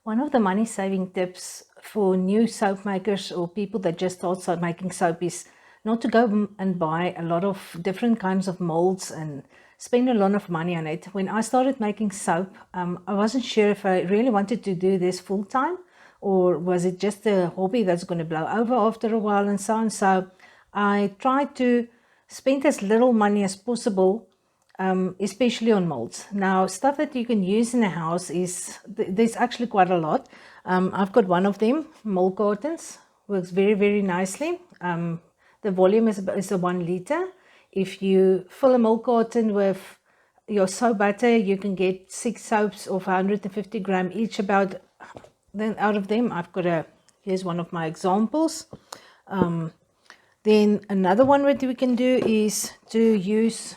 One of the money saving tips for new soap makers or people that just start making soap is not to go and buy a lot of different kinds of molds and spend a lot of money on it. When I started making soap, I wasn't sure if I really wanted to do this full time or was it just a hobby that's going to blow over after a while and so on. So I tried to spend as little money as possible, especially on molds. Now, stuff that you can use in a house is, there's actually quite a lot. I've got one of them, mold cartons, works very, very nicely. The volume is a 1 liter. If you fill a mold carton with your soap butter, you can get 6 soaps of 150 gram each. About then out of them, I've got here's one of my examples. Then another one that we can do is to use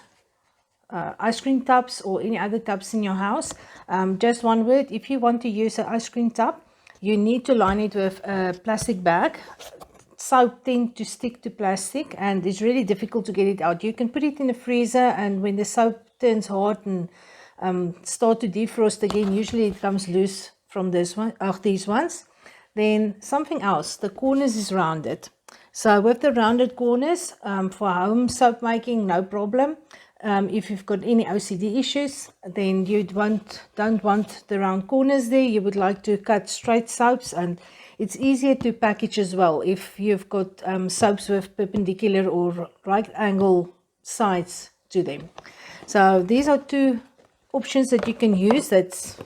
ice cream tubs or any other tubs in your house. Just one word, if you want to use an ice cream tub, you need to line it with a plastic bag. Soap tends to stick to plastic and it's really difficult to get it out. You can put it in the freezer, and when the soap turns hard and start to defrost again, usually it comes loose from these ones. Then something else, the corners is rounded. So with the rounded corners, for home soap making, no problem. If you've got any OCD issues, then you don't want the round corners there. You would like to cut straight soaps, and it's easier to package as well if you've got soaps with perpendicular or right angle sides to them. So these are 2 options that you can use. That's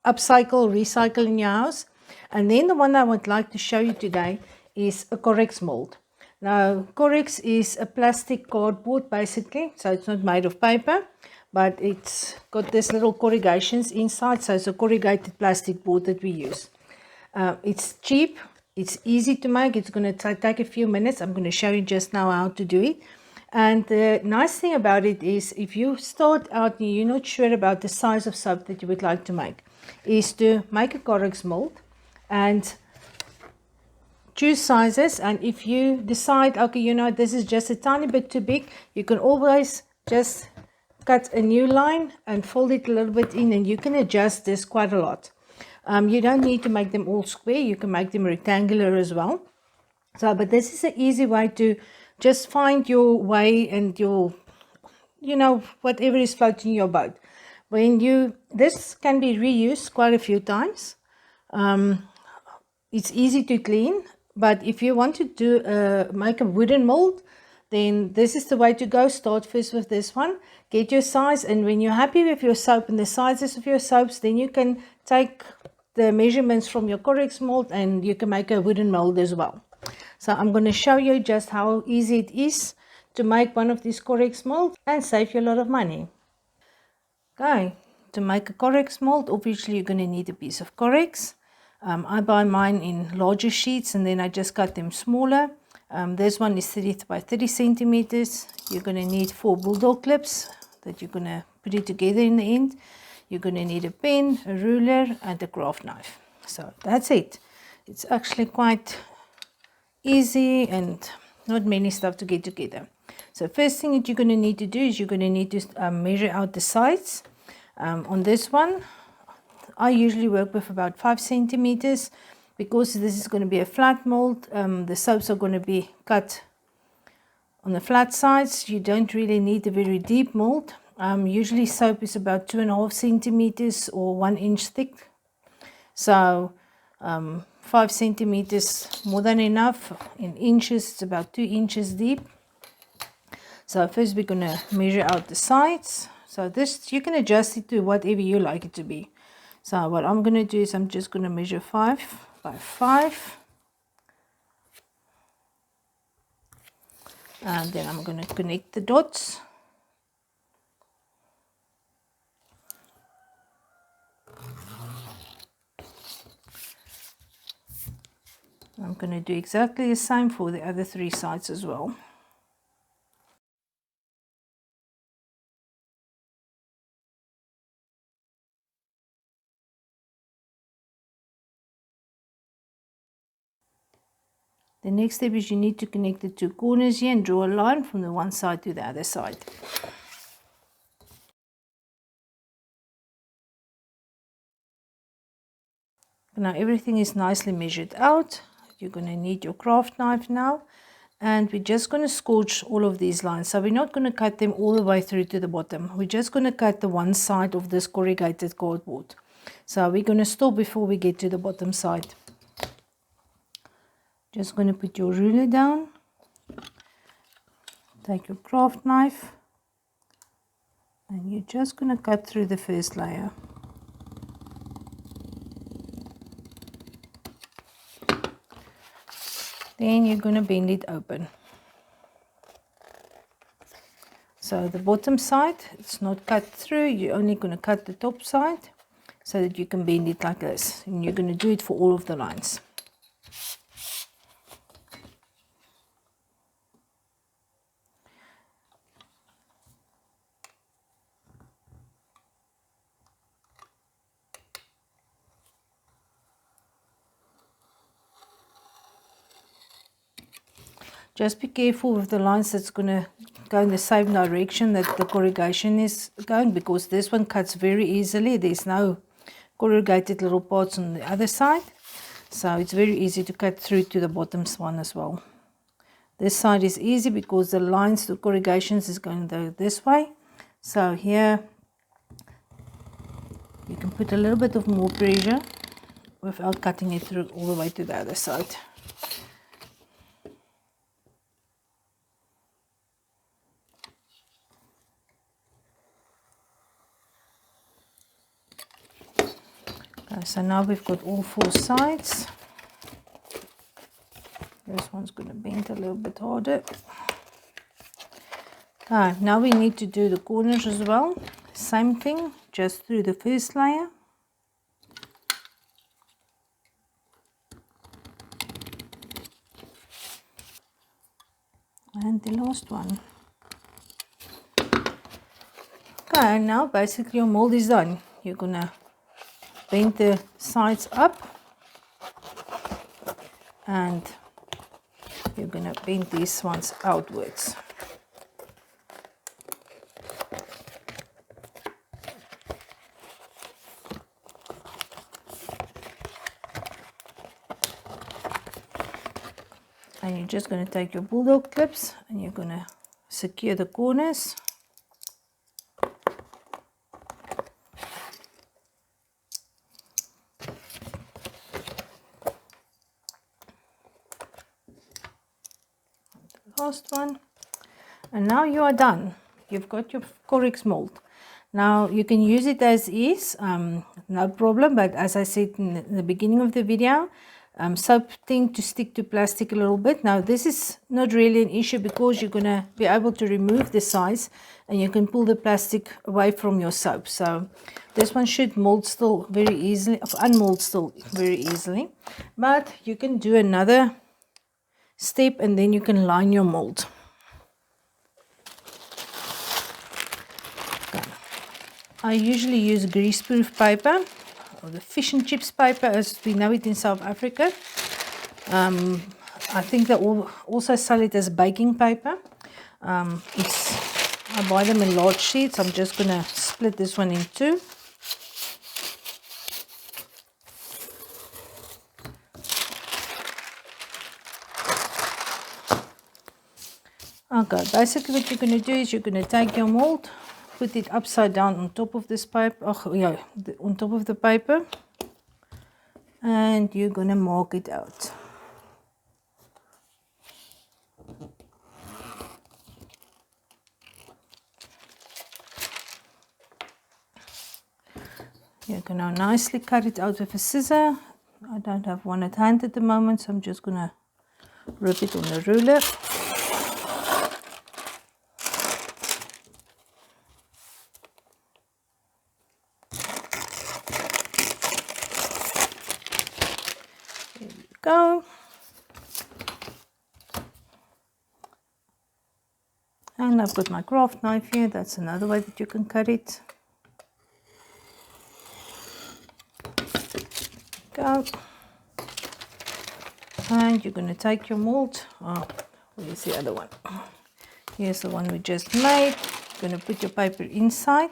upcycle, recycle in your house. And then the one I would like to show you today is a Corex mold. Now, Corex is a plastic cardboard basically, so it's not made of paper, but it's got this little corrugations inside, so it's a corrugated plastic board that we use. It's cheap, it's easy to make, it's going to take a few minutes. I'm going to show you just now how to do it. And the nice thing about it is, if you start out and you're not sure about the size of soap that you would like to make, is to make a Corex mold and choose sizes. And if you decide, okay, you know, this is just a tiny bit too big, you can always just cut a new line and fold it a little bit in, and you can adjust this quite a lot. You don't need to make them all square, you can make them rectangular as well. So, but this is an easy way to just find your way and your, you know, whatever is floating your boat. This can be reused quite a few times. It's easy to clean, but if you want to make a wooden mold, then this is the way to go. Start first with this one, get your size, and when you're happy with your soap and the sizes of your soaps, then you can take the measurements from your Corex mold and you can make a wooden mold as well. So I'm going to show you just how easy it is to make one of these Corex molds and save you a lot of money. Okay, to make a Corex mold, obviously you're going to need a piece of Corex. I buy mine in larger sheets and then I just cut them smaller. This one is 30 by 30 centimeters. You're going to need 4 bulldog clips that you're going to put it together in the end. You're going to need a pen, a ruler, and a craft knife. So that's it. It's actually quite easy and not many stuff to get together. So first thing that you're going to need to do is you're going to need to measure out the sides. On this one, I usually work with about 5 centimeters because this is going to be a flat mold. The soaps are going to be cut on the flat sides. You don't really need a very deep mold. Usually soap is about 2.5 centimeters or 1 inch thick. So 5 centimeters more than enough. In inches, it's about 2 inches deep. So first we're going to measure out the sides. So this, you can adjust it to whatever you like it to be. So what I'm going to do is I'm just going to measure 5 by 5. And then I'm going to connect the dots. I'm going to do exactly the same for the other 3 sides as well. The next step is you need to connect the 2 corners here and draw a line from the one side to the other side. Now everything is nicely measured out. You're going to need your craft knife now, and we're just going to scorch all of these lines. So we're not going to cut them all the way through to the bottom. We're just going to cut the one side of this corrugated cardboard. So we're going to stop before we get to the bottom side. Just going to put your ruler down, take your craft knife, and you're just going to cut through the first layer. Then you're going to bend it open. So the bottom side, it's not cut through, you're only going to cut the top side so that you can bend it like this. And you're going to do it for all of the lines. Just be careful with the lines that's going to go in the same direction that the corrugation is going, because this one cuts very easily. There's no corrugated little parts on the other side, so it's very easy to cut through to the bottom one as well. This side is easy because the lines, the corrugations is going to go this way. So here you can put a little bit of more pressure without cutting it through all the way to the other side. Okay, so now we've got all four sides. This one's going to bend a little bit harder. Okay, now we need to do the corners as well. Same thing, just through the first layer. And the last one. Okay, now basically your mold is done. You're going to bend the sides up, and you're going to bend these ones outwards. And you're just going to take your bulldog clips and you're going to secure the corners. Last one, and now you are done. You've got your Corex mold. Now you can use it as is, no problem, but as I said in the beginning of the video, soap tend to stick to plastic a little bit. Now this is not really an issue because you're going to be able to remove the sides and you can pull the plastic away from your soap. So this one should mold still very easily, unmold still very easily, but you can do another step and then you can line your mold. Okay. I usually use greaseproof paper, or the fish and chips paper as we know it in South Africa. I think they also sell it as baking paper. I buy them in large sheets. I'm just going to split this one in two. Okay, basically what you're going to do is you're going to take your mold, put it upside down on top of this paper, on top of the paper, and you're going to mark it out. You can now nicely cut it out with a scissor. I don't have one at hand at the moment, so I'm just going to rub it on the ruler. Go. And I've got my craft knife here. That's another way that you can cut it. Go. And you're going to take your mold. Oh, where's the other one? Here's the one we just made. You're going to put your paper inside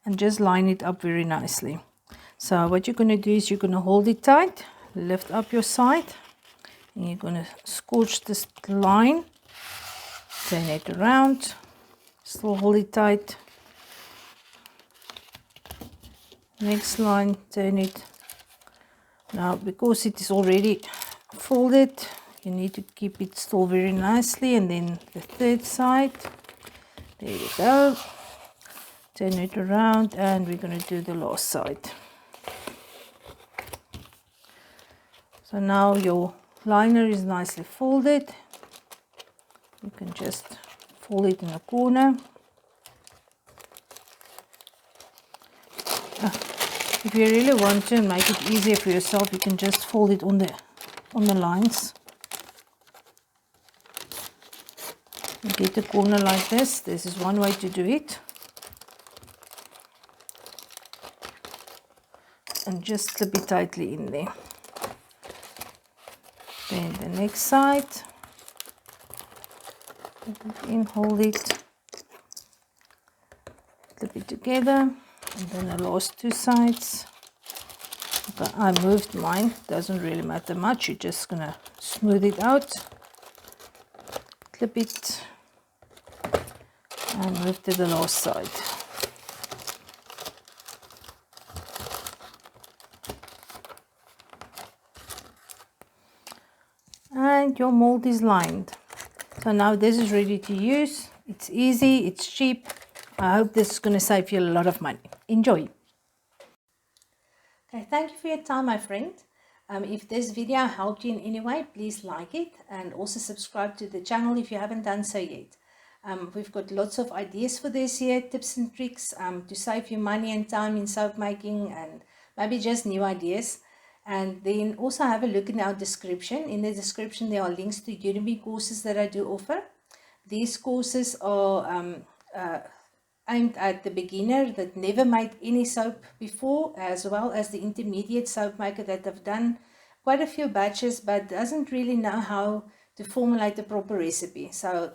and just line it up very nicely. So what you're going to do is you're going to hold it tight, lift up your side, and you're going to scorch this line, turn it around, still hold it tight. Next line, turn it. Now because it is already folded, you need to keep it still very nicely. And then the third side, there you go, turn it around, and we're going to do the last side. So now your liner is nicely folded. You can just fold it in a corner. If you really want to make it easier for yourself, you can just fold it on the lines. You get a corner like this. This is one way to do it. And just slip it tightly in there. Then the next side, put it in, hold it, slip it together, and then the last two sides. Okay, I moved mine, doesn't really matter much, you're just gonna smooth it out, clip it, and move to the last side. And your mold is lined. So now this is ready to use. It's easy, it's cheap. I hope this is going to save you a lot of money. Enjoy. Okay, thank you for your time, my friend. If this video helped you in any way, please like it and also subscribe to the channel if you haven't done so yet. We've got lots of ideas for this year, tips and tricks to save you money and time in soap making, and maybe just new ideas. And then also have a look in our description. In the description there are links to UDEMY courses that I do offer. These courses are aimed at the beginner that never made any soap before, as well as the intermediate soap maker that have done quite a few batches but doesn't really know how to formulate the proper recipe. So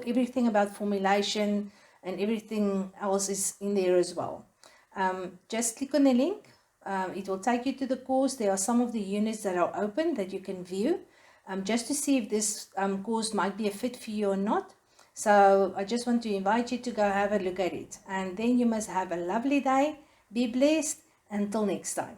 everything about formulation and everything else is in there as well. Just click on the link. It will take you to the course. There are some of the units that are open that you can view just to see if this course might be a fit for you or not. So I just want to invite you to go have a look at it. And then you must have a lovely day. Be blessed. Until next time.